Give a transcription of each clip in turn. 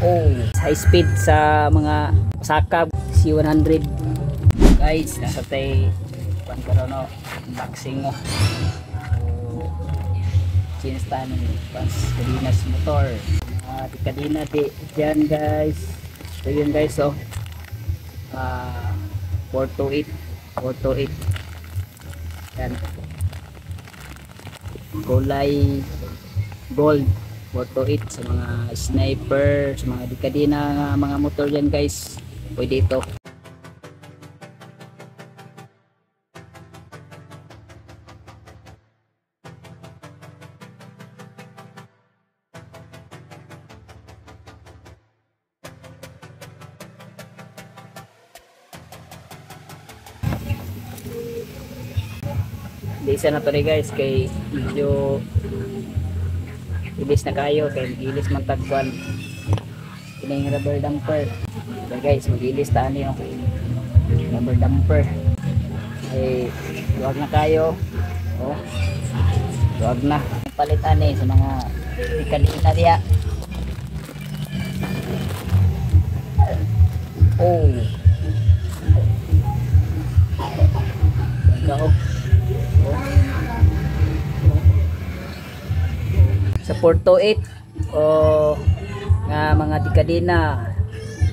Oh, high speed sa mga sakab C100. Guys, nasa tay pan karon no, unboxing mo. So, sinsta ni pas kadinas motor. Di kadina di diyan guys. So yun guys, so 428 yan, kulay gold 428 sa mga sniper, sa mga di kadina mga motor dyan guys, pwede ito. Isa na to rin guys, kay medyo ilis na kayo, kay mag-ilis man tagpuan kining rubber damper. Okay guys, mag-ilis taan yun rubber damper ay luwag na kayo. Oh, luwag na palitan sa mga ikalina diya. Oh, gao sa 428 o nga mga tikadina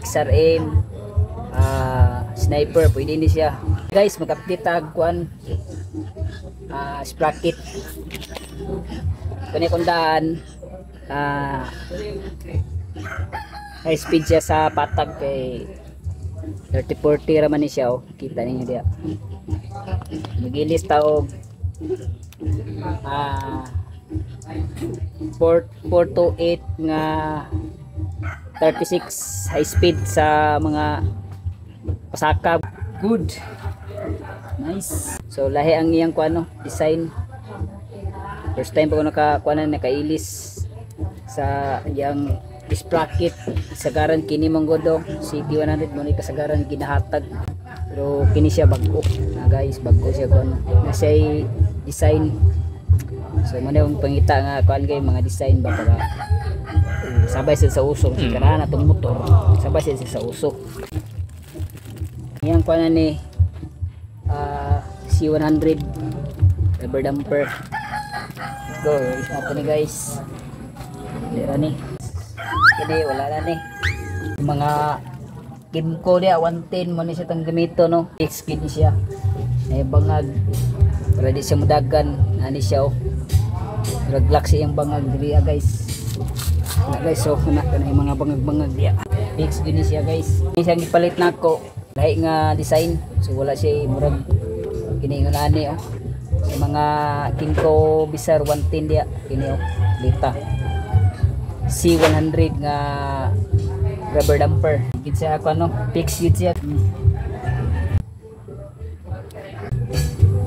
XRM sniper, pwede ni siya guys. Mag-update tag kuan sprocket kung kundaan high speed siya sa patag kay 30-40 raman ni siya. Oh, kita ninyo diya, magilis taog 428 nga 36 high speed sa mga pasakab. Good, nice. So lahi ang iyang kuano design. First time pa ko nakakuanan, nakailis sa iyang sprocket. Sagaran kini manggodo CT100 mo ni kasagaran ginahatag, pero kini siya bago na guys, bago siya kuno na siya design. So mo yung pangita nga kuan kay mga design ba para sabay sila sa uso. Kana na tong motor sabay sila sa uso. Yang kuan ni C100 rubber damper. Go, isa ni guys. Dira ni. Kini wala na ni. Mga Kimco dia 110 mo ni siya tang gamito no. Skin siya. Ay bangag para di siya mudagan ani siya. Oh, relax siyang bangag diri guys. Na guys, so na yung mga bangag-bangag diya. Fix gini siya guys. Ini siyang gipalit nako. Lahi nga design. So wala siya murag kini nga ani oh. Sa mga Kimco Bisar 110 diya kini oh. Lita C100 nga rubber damper. Gid siya ako ano, fix gid siya.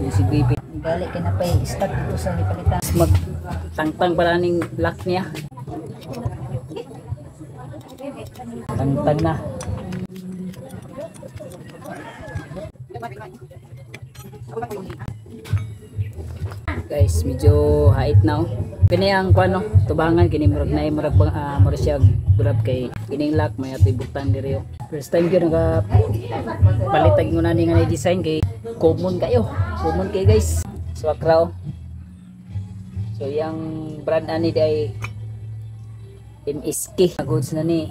Si BP balik ka na pa start dito sa palitan. Magtangtang para ning lock niya. Tangtang na. Guys, medyo hait na oh. Kini ang kuano, tubangan kini murag na murag murag siya grab kay kining lock may atibutan diri oh. First time gyud nga palitag mo na ni nga design kay common kayo. Common kay guys. Swakra oh. So yang brand ani day MSK goods na ni.